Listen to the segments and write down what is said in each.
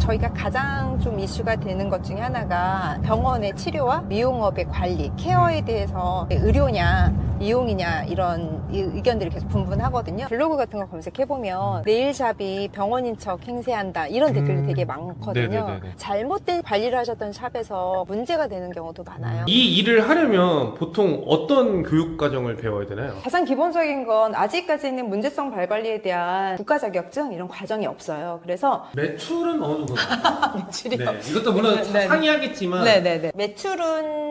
저희가 가장 좀 이슈가 되는 것 중에 하나가 병원의 치료와 미용업의 관리, 케어에 대해서 의료냐, 이용이냐 이런 의견들이 계속 분분하거든요. 블로그 같은 거 검색해보면 네일샵이 병원인 척 행세한다 이런 댓글이 되게 많거든요. 네네네네. 잘못된 관리를 하셨던 샵에서 문제가 되는 경우도 많아요. 이 일을 하려면 보통 어떤 교육 과정을 배워야 되나요? 가장 기본적인 건 아직까지는 문제성 발 관리에 대한 국가 자격증 이런 과정이 없어요. 그래서 매출은 어느 정도? 매출이요. 네, 이것도 물론 네네. 상이하겠지만 네네네. 매출은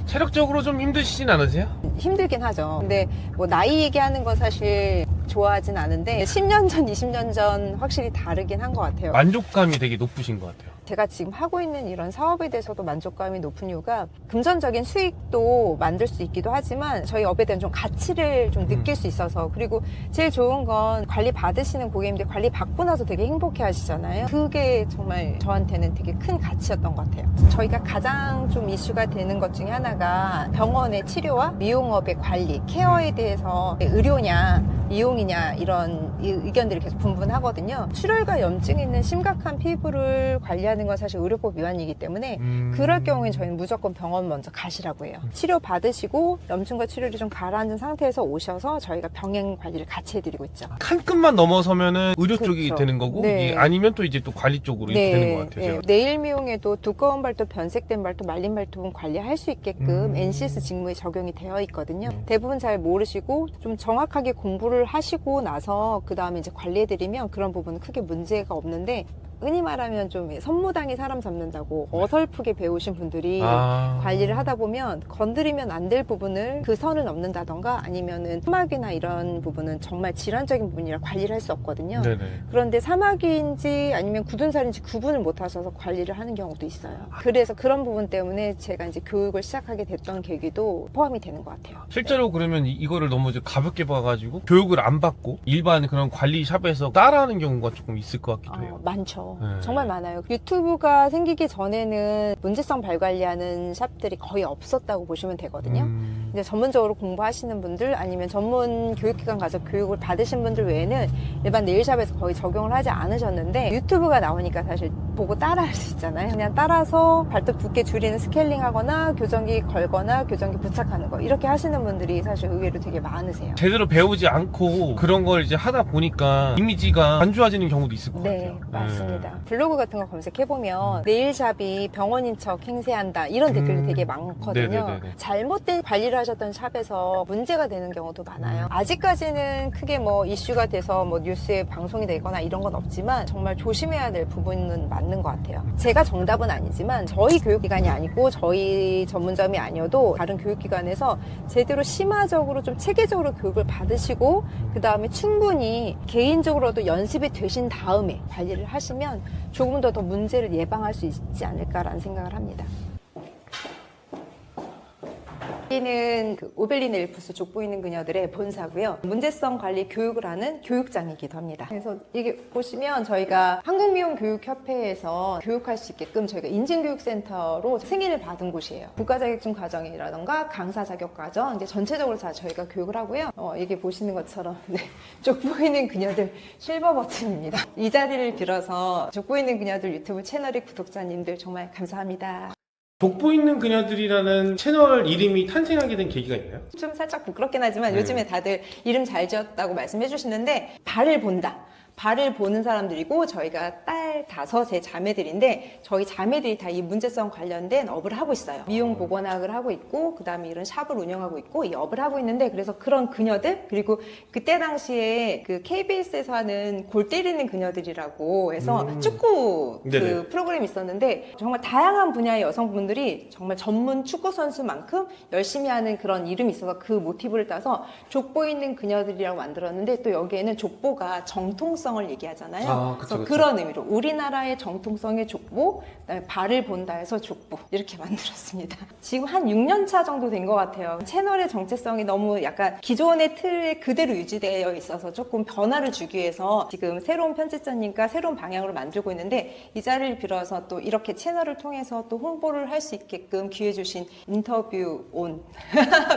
체력적으로 좀 힘드시진 않으세요? 힘들긴 하죠. 근데 뭐 나이 얘기하는 건 사실 좋아하진 않은데 10년 전, 20년 전 확실히 다르긴 한 것 같아요. 만족감이 되게 높으신 것 같아요. 제가 지금 하고 있는 이런 사업에 대해서도 만족감이 높은 이유가 금전적인 수익도 만들 수 있기도 하지만 저희 업에 대한 좀 가치를 좀 느낄 수 있어서, 그리고 제일 좋은 건 관리 받으시는 고객님들 관리 받고 나서 되게 행복해 하시잖아요. 그게 정말 저한테는 되게 큰 가치였던 것 같아요. 저희가 가장 좀 이슈가 되는 것 중에 하나가 병원의 치료와 미용업의 관리, 케어에 대해서 의료냐, 이용이냐 이런 의견들이 계속 분분하거든요. 출혈과 염증이 있는 심각한 피부를 관리하는 건 사실 의료법 위반이기 때문에 그럴 경우엔 저희는 무조건 병원 먼저 가시라고 해요. 치료 받으시고 염증과 출혈이 좀 가라앉은 상태에서 오셔서 저희가 병행 관리를 같이 해드리고 있죠. 한 끗만 넘어서면은 의료 쪽이 그렇죠. 되는 거고 네. 이게 아니면 또 이제 또 관리 쪽으로 이렇게 되는 것 같아요. 제가. 네일 미용에도 두꺼운 발톱, 변색된 발톱, 말린 발톱은 관리할 수 있게끔 NCS 직무에 적용이 되어 있거든요. 대부분 잘 모르시고 좀 정확하게 공부를 하시고 나서 그 다음에 이제 관리해드리면 그런 부분은 크게 문제가 없는데, 흔히 말하면 좀 선무당이 사람 잡는다고 어설프게 배우신 분들이 관리를 하다 보면 건드리면 안 될 부분을 그 선을 넘는다던가 아니면은 사막이나 이런 부분은 정말 질환적인 부분이라 관리를 할 수 없거든요. 네네. 그런데 사막인지 아니면 굳은 살인지 구분을 못 하셔서 관리를 하는 경우도 있어요. 그래서 그런 부분 때문에 제가 이제 교육을 시작하게 됐던 계기도 포함이 되는 것 같아요. 실제로 그러면 이거를 너무 이제 가볍게 봐가지고 교육을 안 받고 일반 그런 관리 샵에서 따라하는 경우가 조금 있을 것 같기도 해요. 많죠. 네. 정말 많아요. 유튜브가 생기기 전에는 문제성 발 관리하는 샵들이 거의 없었다고 보시면 되거든요. 이제 전문적으로 공부하시는 분들 아니면 전문 교육기관 가서 교육을 받으신 분들 외에는 일반 네일샵에서 거의 적용을 하지 않으셨는데, 유튜브가 나오니까 사실 보고 따라할 수 있잖아요. 그냥 따라서 발톱 두께 줄이는 스케일링 하거나 교정기 걸거나 교정기 부착하는 거 이렇게 하시는 분들이 사실 의외로 되게 많으세요. 제대로 배우지 않고 그런 걸 이제 하다 보니까 이미지가 안 좋아지는 경우도 있을 것 네, 같아요. 맞습니다. 블로그 같은 거 검색해보면 네일샵이 병원인 척 행세한다 이런 댓글이 되게 많거든요. 네네네네. 잘못된 관리를 하셨던 샵에서 문제가 되는 경우도 많아요. 아직까지는 크게 뭐 이슈가 돼서 뭐 뉴스에 방송이 되거나 이런 건 없지만 정말 조심해야 될 부분은 맞는 것 같아요. 제가 정답은 아니지만 저희 교육기관이 아니고 저희 전문점이 아니어도 다른 교육기관에서 제대로 심화적으로 좀 체계적으로 교육을 받으시고 그 다음에 충분히 개인적으로도 연습이 되신 다음에 관리를 하시면 조금 더 문제를 예방할 수 있지 않을까라는 생각을 합니다. 여기는 그 오벨린 엘프스 족보 있는 그녀들의 본사고요. 문제성 관리 교육을 하는 교육장이기도 합니다. 그래서 이게 보시면 저희가 한국미용교육협회에서 교육할 수 있게끔 저희가 인증교육센터로 승인을 받은 곳이에요. 국가자격증 과정이라던가 강사 자격 과정 이제 전체적으로 다 저희가 교육을 하고요. 이게 보시는 것처럼 족보 있는 그녀들 실버 버튼입니다. 이 자리를 빌어서 족보 있는 그녀들 유튜브 채널의 구독자님들 정말 감사합니다. 족보 있는 그녀들이라는 채널 이름이 탄생하게 된 계기가 있나요? 좀 살짝 부끄럽긴 하지만 네. 요즘에 다들 이름 잘 지었다고 말씀해 주시는데, 발을 본다. 발을 보는 사람들이고 저희가 딸 5의 자매들인데 저희 자매들이 다 이 문제성 관련된 업을 하고 있어요. 미용 보건학을 하고 있고 그 다음에 이런 샵을 운영하고 있고 이 업을 하고 있는데, 그래서 그런 그녀들, 그리고 그때 당시에 그 KBS에서 하는 골 때리는 그녀들이라고 해서 축구 그 프로그램이 있었는데 정말 다양한 분야의 여성분들이 정말 전문 축구 선수만큼 열심히 하는 그런 이름이 있어서 그 모티브를 따서 족보 있는 그녀들이라고 만들었는데, 또 여기에는 족보가 정통성을 얘기하잖아요. 그쵸, 그래서 그런 의미로 우리나라의 정통성의 족보, 그다음에 발을 본다 해서 족보 이렇게 만들었습니다. 지금 한 6년 차 정도 된 것 같아요. 채널의 정체성이 너무 약간 기존의 틀에 그대로 유지되어 있어서 조금 변화를 주기 위해서 지금 새로운 편집자님과 새로운 방향으로 만들고 있는데, 이 자리를 빌어서 또 이렇게 채널을 통해서 또 홍보를 할 수 있게끔 기회 주신 인터뷰 온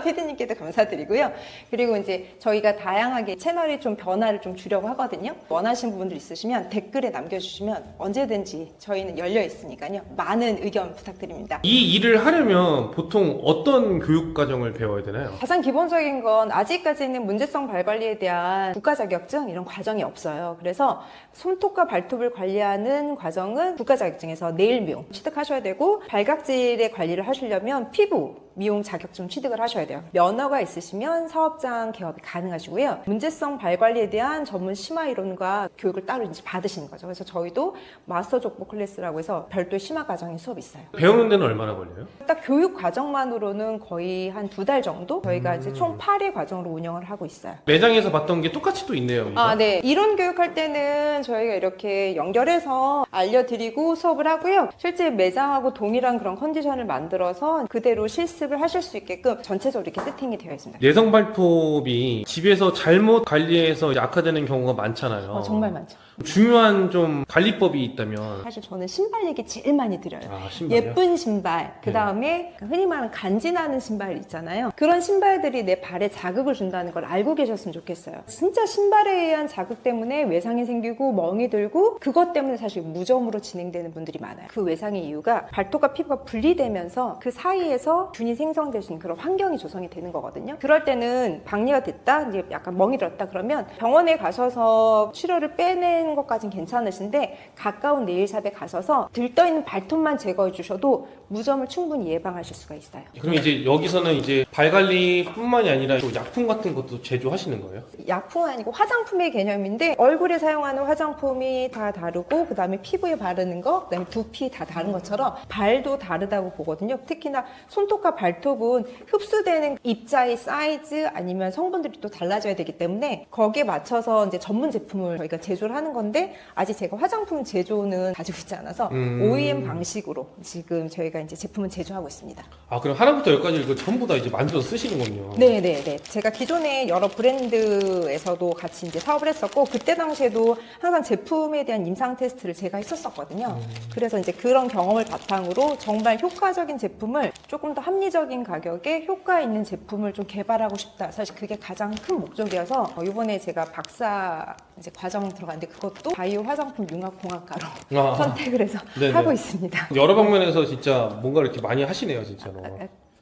피디님께도 감사드리고요. 그리고 이제 저희가 다양하게 채널이 좀 변화를 좀 주려고 하거든요. 원하시는 부분들 있으시면 댓글에 남겨주시면 언제든지 저희는 열려 있으니까요. 많은 의견 부탁드립니다. 이 일을 하려면 보통 어떤 교육 과정을 배워야 되나요? 가장 기본적인 건 아직까지는 문제성 발 관리에 대한 국가 자격증 이런 과정이 없어요. 그래서 손톱과 발톱을 관리하는 과정은 국가 자격증에서 네일 미용 취득하셔야 되고, 발각질의 관리를 하시려면 피부 미용 자격증 취득을 하셔야 돼요. 면허가 있으시면 사업장 개업이 가능하시고요. 문제성 발 관리에 대한 전문 심화 이론과 교육을 따로 이제 받으시는 거죠. 그래서 저희도 마스터 족보 클래스라고 해서 별도의 심화 과정이 수업이 있어요. 배우는 데는 얼마나 걸려요? 딱 교육 과정만으로는 거의 한 2달 정도? 저희가 이제 총 8회 과정으로 운영을 하고 있어요. 매장에서 봤던 게 똑같이 또 있네요. 이거. 네. 이론 교육할 때는 저희가 이렇게 연결해서 알려드리고 수업을 하고요. 실제 매장하고 동일한 그런 컨디션을 만들어서 그대로 실습을 하실 수 있게끔 전체적으로 이렇게 세팅이 되어 있습니다. 내성 발톱이 집에서 잘못 관리해서 이제 악화되는 경우가 많잖아요. 정말 많죠. 중요한 좀 관리법이 있다면. 사실 저는 신발 얘기 제일 많이 드려요. 신발이요? 예쁜 신발, 그 다음에 흔히 말하는 간지나는 신발 있잖아요. 그런 신발들이 내 발에 자극을 준다는 걸 알고 계셨으면 좋겠어요. 진짜 신발에 의한 자극 때문에 외상이 생기고 멍이 들고, 그것 때문에 사실 무좀으로 진행되는 분들이 많아요. 그 외상의 이유가 발톱과 피부가 분리되면서 그 사이에서 균이 생성될 수 있는 그런 환경이 조성이 되는 거거든요. 그럴 때는 박리가 됐다, 이제 약간 멍이 들었다 그러면 병원에 가셔서 치료를 빼낸 것까진 괜찮으신데, 가까운 네일샵에 가셔서 들떠있는 발톱만 제거해 주셔도 무좀을 충분히 예방하실 수가 있어요. 그럼 이제 여기서는 이제 발 관리뿐만이 아니라 또 약품 같은 것도 제조하시는 거예요? 약품은 아니고 화장품의 개념인데, 얼굴에 사용하는 화장품이 다 다르고, 그 다음에 피부에 바르는 거, 그 다음에 두피 다 다른 것처럼 발도 다르다고 보거든요. 특히나 손톱과 발톱은 흡수되는 입자의 사이즈 아니면 성분들이 또 달라져야 되기 때문에 거기에 맞춰서 이제 전문 제품을 저희가 제조를 하는 건데, 아직 제가 화장품 제조는 가지고 있지 않아서 OEM 방식으로 지금 저희가 이제 제품을 제조하고 있습니다. 그럼 하나부터 열까지 이거 전부 다 이제 만들어서 쓰시는군요. 네네네. 제가 기존에 여러 브랜드에서도 같이 이제 사업을 했었고, 그때 당시에도 항상 제품에 대한 임상 테스트를 제가 했었거든요. 그래서 이제 그런 경험을 바탕으로 정말 효과적인 제품을 조금 더 합리적인 가격에 효과 있는 제품을 좀 개발하고 싶다. 사실 그게 가장 큰 목적이어서 이번에 제가 박사 이제 과정 들어갔는데, 그것도 바이오 화장품 융합공학과로 선택을 해서 네네. 하고 있습니다. 여러 방면에서 진짜 뭔가 이렇게 많이 하시네요, 진짜로.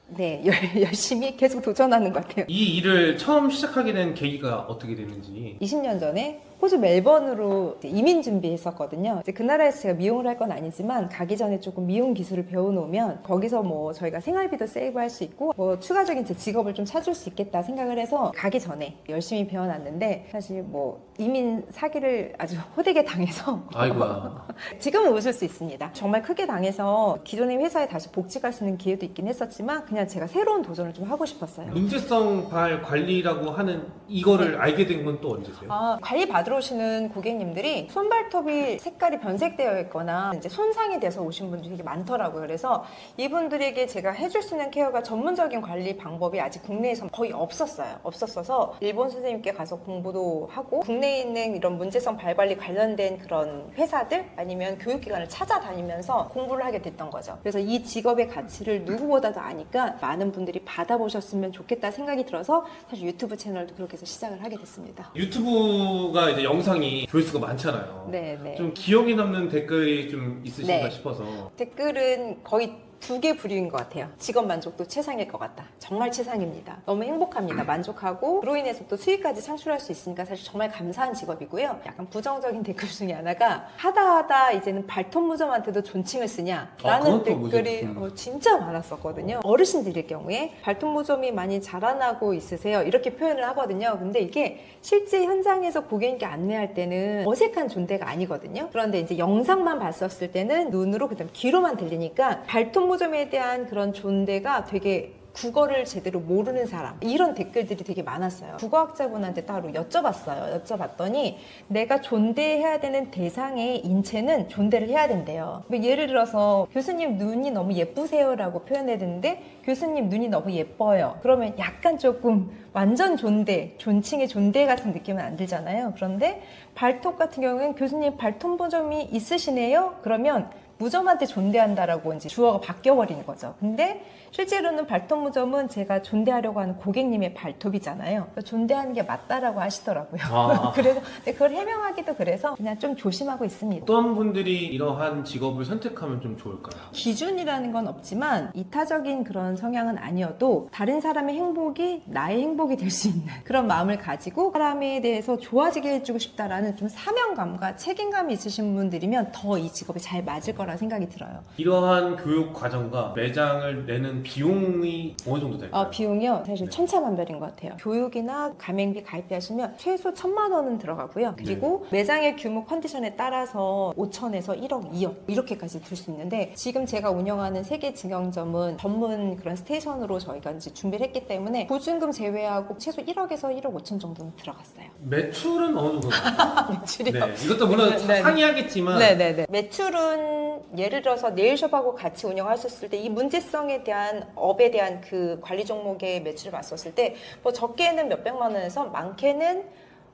네, 열심히 계속 도전하는 것 같아요. 이 일을 처음 시작하게 된 계기가 어떻게 됐는지. 20년 전에 호주 멜번으로 이민 준비했었거든요. 이제 그 나라에서 제가 미용을 할 건 아니지만 가기 전에 조금 미용 기술을 배워놓으면 거기서 뭐 저희가 생활비도 세이브할 수 있고 뭐 추가적인 제 직업을 좀 찾을 수 있겠다 생각을 해서 가기 전에 열심히 배워놨는데, 사실 뭐 이민 사기를 아주 호되게 당해서 아이고야. 지금은 웃을 수 있습니다. 정말 크게 당해서 기존의 회사에 다시 복직할 수 있는 기회도 있긴 했었지만, 그냥 제가 새로운 도전을 좀 하고 싶었어요. 문제성 발 관리라고 하는 이거를 알게 된 건 또 언제세요? 관리 받으러 오시는 고객님들이 손발톱이 색깔이 변색되어 있거나 이제 손상이 돼서 오신 분들이 되게 많더라고요. 그래서 이분들에게 제가 해줄 수 있는 케어가 전문적인 관리 방법이 아직 국내에서 거의 없었어서 일본 선생님께 가서 공부도 하고, 국내에 있는 이런 문제성 발 관리 관련된 그런 회사들 아니면 교육기관을 찾아다니면서 공부를 하게 됐던 거죠. 그래서 이 직업의 가치를 누구보다도 아니까 많은 분들이 받아보셨으면 좋겠다 생각이 들어서 사실 유튜브 채널도 그렇게 해서 시작을 하게 됐습니다. 유튜브가 이제 영상이 조회수가 많잖아요. 네. 좀 기억에 남는 댓글이 좀 있으신가 네. 싶어서. 댓글은 거의 2개 부류인 것 같아요. 직업 만족도 최상일 것 같다. 정말 최상입니다. 너무 행복합니다. 만족하고 그로 인해서 또 수익까지 창출할 수 있으니까 사실 정말 감사한 직업이고요. 약간 부정적인 댓글 중에 하나가 하다 이제는 발톱 무좀한테도 존칭을 쓰냐 라는 그건 또 댓글이 뭐죠? 진짜 많았었거든요. 어르신들일 경우에 발톱 무좀이 많이 자라나고 있으세요 이렇게 표현을 하거든요. 근데 이게 실제 현장에서 고객님께 안내할 때는 어색한 존대가 아니거든요. 그런데 이제 영상만 봤었을 때는 눈으로 그다음 귀로만 들리니까 발톱 무좀에 대한 그런 존대가 되게 국어를 제대로 모르는 사람, 이런 댓글들이 되게 많았어요. 국어학자분한테 따로 여쭤봤더니 내가 존대해야 되는 대상의 인체는 존대를 해야 된대요. 예를 들어서 교수님 눈이 너무 예쁘세요 라고 표현해야 되는데 교수님 눈이 너무 예뻐요. 그러면 약간 조금 완전 존칭의 존대 같은 느낌은 안 들잖아요. 그런데 발톱 같은 경우는 교수님 발톱 무좀이 있으시네요? 그러면 무좀한테 존대한다라고 이제 주어가 바뀌어버리는 거죠. 근데 실제로는 발톱 무좀은 제가 존대하려고 하는 고객님의 발톱이잖아요. 존대하는 게 맞다라고 하시더라고요. 그래서 그걸 해명하기도 그래서 그냥 좀 조심하고 있습니다. 어떤 분들이 이러한 직업을 선택하면 좀 좋을까요? 기준이라는 건 없지만 이타적인 그런 성향은 아니어도 다른 사람의 행복이 나의 행복이 될 수 있는 그런 마음을 가지고 사람에 대해서 좋아지게 해주고 싶다라는 좀 사명감과 책임감이 있으신 분들이면 더 이 직업이 잘 맞을 거라 생각이 들어요. 이러한 교육 과정과 매장을 내는 비용이 어느 정도 될까요? 비용이요? 사실 네. 천차만별인 것 같아요. 교육이나 가맹비 가입하시면 최소 1,000만 원은 들어가고요. 그리고 매장의 규모 컨디션에 따라서 5천에서 1억, 2억 이렇게까지 들 수 있는데 지금 제가 운영하는 세계 증영점은 전문 그런 스테이션으로 저희가 이제 준비를 했기 때문에 보증금 제외하고 최소 1억에서 1억 5천 정도는 들어갔어요. 매출은 어느 정도? 매출이요? 네, 이것도 물론 네. 상이하겠지만 네네네. 매출은 예를 들어서 네일숍하고 같이 운영하셨을 때 이 문제성에 대한 업에 대한 그 관리 종목의 매출을 봤었을 때 뭐 적게는 몇백만 원에서 많게는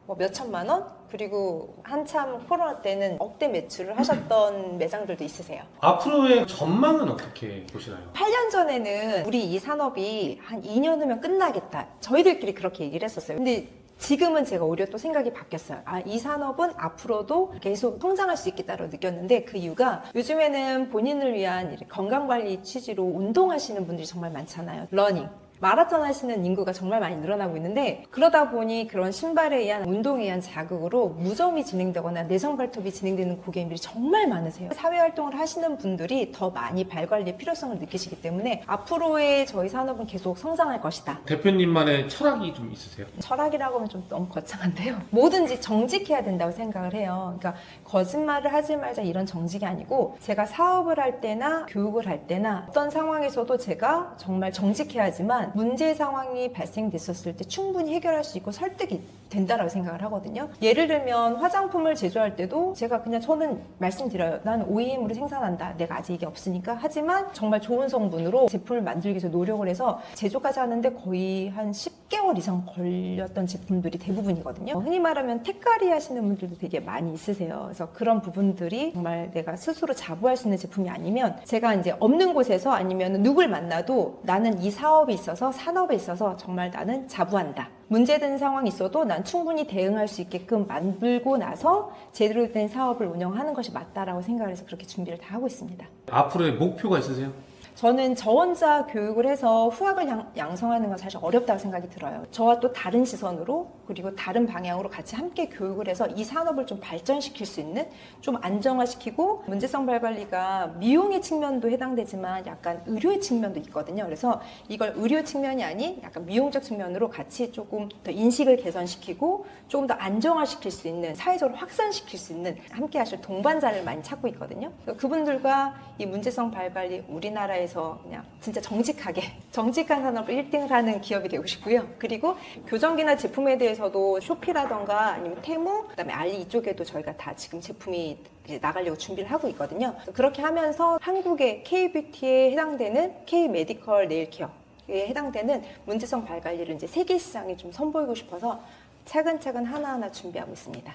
뭐 몇천만 원? 그리고 한참 코로나 때는 억대 매출을 하셨던 매장들도 있으세요. 앞으로의 전망은 어떻게 보시나요? 8년 전에는 우리 이 산업이 한 2년 후면 끝나겠다. 저희들끼리 그렇게 얘기를 했었어요. 근데 지금은 제가 오히려 또 생각이 바뀌었어요. 이 산업은 앞으로도 계속 성장할 수 있겠다고 느꼈는데 그 이유가 요즘에는 본인을 위한 건강관리 취지로 운동하시는 분들이 정말 많잖아요. 러닝. 마라톤 하시는 인구가 정말 많이 늘어나고 있는데 그러다 보니 그런 신발에 의한 운동에 의한 자극으로 무좀이 진행되거나 내성 발톱이 진행되는 고객님들이 정말 많으세요. 사회활동을 하시는 분들이 더 많이 발관리의 필요성을 느끼시기 때문에 앞으로의 저희 산업은 계속 성장할 것이다. 대표님만의 철학이 좀 있으세요? 철학이라고 하면 좀 너무 거창한데요. 뭐든지 정직해야 된다고 생각을 해요. 그러니까 거짓말을 하지 말자 이런 정직이 아니고 제가 사업을 할 때나 교육을 할 때나 어떤 상황에서도 제가 정말 정직해야지만 문제 상황이 발생됐었을 때 충분히 해결할 수 있고 설득이 된다라고 생각을 하거든요. 예를 들면 화장품을 제조할 때도 제가 그냥 저는 말씀드려요. 난 OEM으로 생산한다. 내가 아직 이게 없으니까. 하지만 정말 좋은 성분으로 제품을 만들기 위해서 노력을 해서 제조까지 하는데 거의 한 10개월 이상 걸렸던 제품들이 대부분이거든요. 흔히 말하면 택가리 하시는 분들도 되게 많이 있으세요. 그래서 그런 부분들이 정말 내가 스스로 자부할 수 있는 제품이 아니면 제가 이제 없는 곳에서 아니면 누굴 만나도 나는 이 사업에 있어서 산업에 있어서 정말 나는 자부한다. 문제된 상황이 있어도 난 충분히 대응할 수 있게끔 만들고 나서 제대로 된 사업을 운영하는 것이 맞다라고 생각을 해서 그렇게 준비를 다 하고 있습니다. 앞으로의 목표가 있으세요? 저는 저 혼자 교육을 해서 후학을 양성하는 건 사실 어렵다고 생각이 들어요. 저와 또 다른 시선으로 그리고 다른 방향으로 같이 함께 교육을 해서 이 산업을 좀 발전시킬 수 있는 좀 안정화시키고 문제성 발관리가 미용의 측면도 해당되지만 약간 의료의 측면도 있거든요. 그래서 이걸 의료 측면이 아닌 약간 미용적 측면으로 같이 조금 더 인식을 개선시키고 조금 더 안정화시킬 수 있는 사회적으로 확산시킬 수 있는 함께 하실 동반자를 많이 찾고 있거든요. 그분들과 이 문제성 발관리 우리나라에서 그냥 진짜 정직한 산업을 1등을 하는 기업이 되고 싶고요. 그리고 교정기나 제품에 대해서도 쇼피라던가 아니면 테무, 그다음에 알리 이쪽에도 저희가 다 지금 제품이 이제 나가려고 준비를 하고 있거든요. 그렇게 하면서 한국의 K-뷰티에 해당되는 K-메디컬 네일케어에 해당되는 문제성 발관리를 이제 세계 시장에 좀 선보이고 싶어서 차근차근 하나하나 준비하고 있습니다.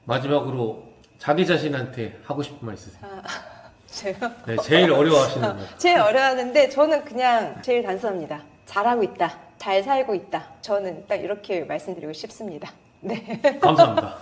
마지막으로 자기 자신한테 하고 싶은 말 있으세요? 제가 네, 제일 어려워하시는 거. 제일 어려워하는데 저는 그냥 제일 단순합니다. 잘하고 있다. 잘 살고 있다. 저는 딱 이렇게 말씀드리고 싶습니다. 네. 감사합니다.